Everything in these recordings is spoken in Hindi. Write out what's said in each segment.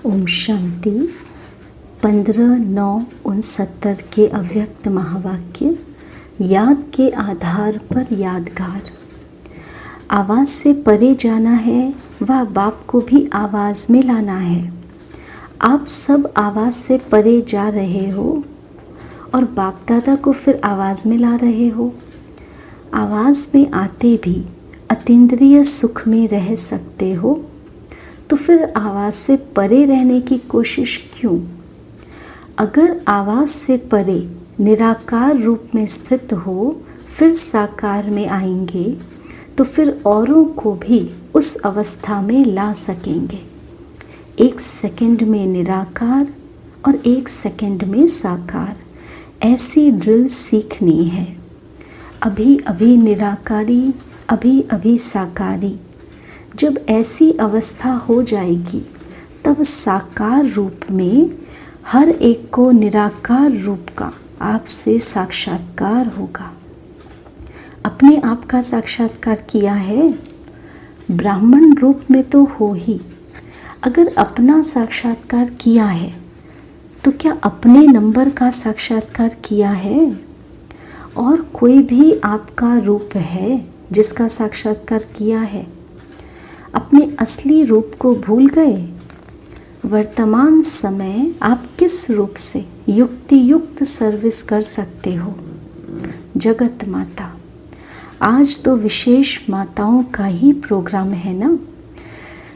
ओम शांति। 15/9/69 के अव्यक्त महावाक्य। याद के आधार पर यादगार। आवाज़ से परे जाना है व बाप को भी आवाज़ में लाना है। आप सब आवाज़ से परे जा रहे हो और बाप दादा को फिर आवाज़ में ला रहे हो। आवाज़ में आते भी अतीन्द्रिय सुख में रह सकते हो, तो फिर आवाज़ से परे रहने की कोशिश क्यों? अगर आवाज़ से परे निराकार रूप में स्थित हो फिर साकार में आएंगे तो फिर औरों को भी उस अवस्था में ला सकेंगे। 1 सेकंड में निराकार और 1 सेकंड में साकार, ऐसी ड्रिल सीखनी है। अभी अभी निराकारी, अभी अभी साकारी। जब ऐसी अवस्था हो जाएगी तब साकार रूप में हर एक को निराकार रूप का आपसे साक्षात्कार होगा। अपने आप का साक्षात्कार किया है? ब्राह्मण रूप में तो हो ही। अगर अपना साक्षात्कार किया है तो क्या अपने नंबर का साक्षात्कार किया है? और कोई भी आपका रूप है जिसका साक्षात्कार किया है? अपने असली रूप को भूल गए? वर्तमान समय आप किस रूप से युक्ति युक्त सर्विस कर सकते हो? जगत माता। आज तो विशेष माताओं का ही प्रोग्राम है ना।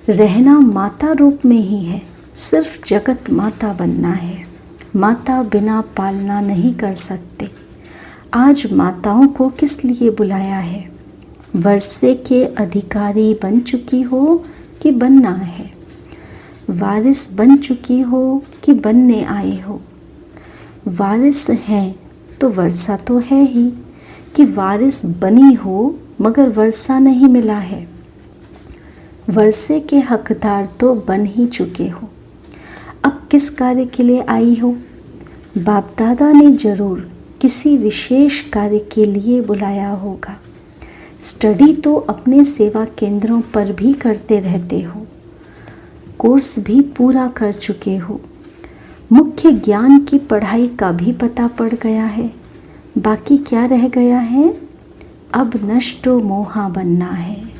रहना माता रूप में ही है, सिर्फ जगत माता बनना है। माता बिना पालना नहीं कर सकते। आज माताओं को किस लिए बुलाया है? वर्षे के अधिकारी बन चुकी हो कि बनना है? वारिस बन चुकी हो कि बनने आए हो? वारिस हैं तो वर्षा तो है ही, कि वारिस बनी हो मगर वर्षा नहीं मिला है? वर्षे के हकदार तो बन ही चुके हो। अब किस कार्य के लिए आई हो? बाप दादा ने जरूर किसी विशेष कार्य के लिए बुलाया होगा। स्टडी तो अपने सेवा केंद्रों पर भी करते रहते हो, कोर्स भी पूरा कर चुके हो, मुख्य ज्ञान की पढ़ाई का भी पता पड़ गया है। बाकी क्या रह गया है? अब नष्टो मोहा बनना है।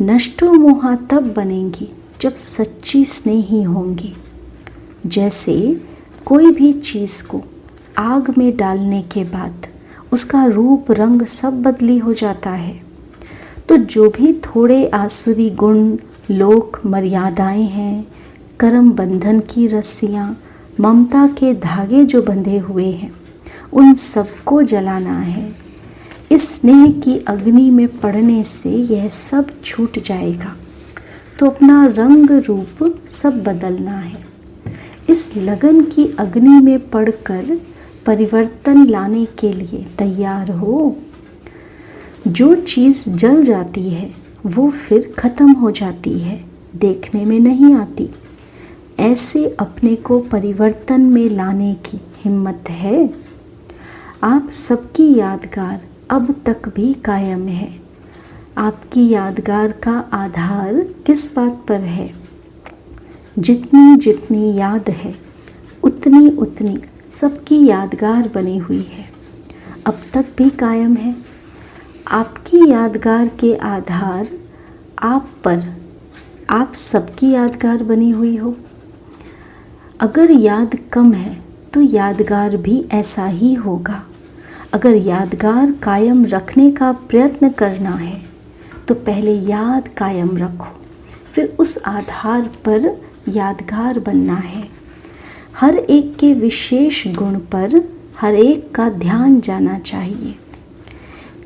नष्टो मोहा तब बनेंगी जब सच्ची स्नेही होंगी। जैसे कोई भी चीज़ को आग में डालने के बाद उसका रूप रंग सब बदली हो जाता है, तो जो भी थोड़े आसुरी गुण, लोक मर्यादाएं हैं, कर्म बंधन की रस्सियाँ, ममता के धागे जो बंधे हुए हैं, उन सबको जलाना है। इस स्नेह की अग्नि में पड़ने से यह सब छूट जाएगा, तो अपना रंग रूप सब बदलना है। इस लगन की अग्नि में पड़कर परिवर्तन लाने के लिए तैयार हो। जो चीज़ जल जाती है वो फिर ख़त्म हो जाती है, देखने में नहीं आती। ऐसे अपने को परिवर्तन में लाने की हिम्मत है? आप सबकी यादगार अब तक भी कायम है। आपकी यादगार का आधार किस बात पर है? जितनी जितनी याद है उतनी उतनी सबकी यादगार बनी हुई है, अब तक भी कायम है। आपकी यादगार के आधार आप पर आप सबकी यादगार बनी हुई हो। अगर याद कम है तो यादगार भी ऐसा ही होगा। अगर यादगार कायम रखने का प्रयत्न करना है तो पहले याद कायम रखो, फिर उस आधार पर यादगार बनना है। हर एक के विशेष गुण पर हर एक का ध्यान जाना चाहिए।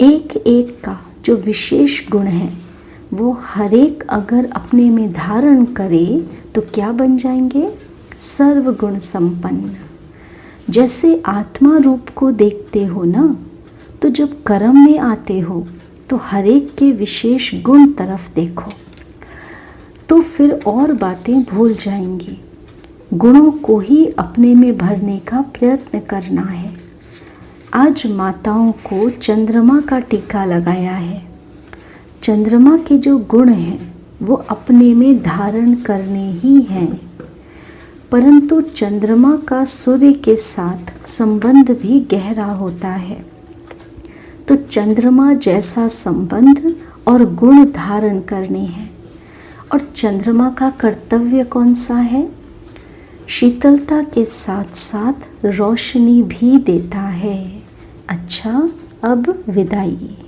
एक एक का जो विशेष गुण है वो हर एक अगर अपने में धारण करे तो क्या बन जाएंगे? सर्वगुण संपन्न। जैसे आत्मा रूप को देखते हो ना, तो जब कर्म में आते हो तो हर एक के विशेष गुण तरफ देखो, तो फिर और बातें भूल जाएंगी। गुणों को ही अपने में भरने का प्रयत्न करना है। आज माताओं को चंद्रमा का टीका लगाया है। चंद्रमा के जो गुण हैं वो अपने में धारण करने ही हैं। परंतु चंद्रमा का सूर्य के साथ संबंध भी गहरा होता है। तो चंद्रमा जैसा संबंध और गुण धारण करने हैं। और चंद्रमा का कर्तव्य कौन सा है? शीतलता के साथ साथ रोशनी भी देता है। अच्छा, अब विदाई।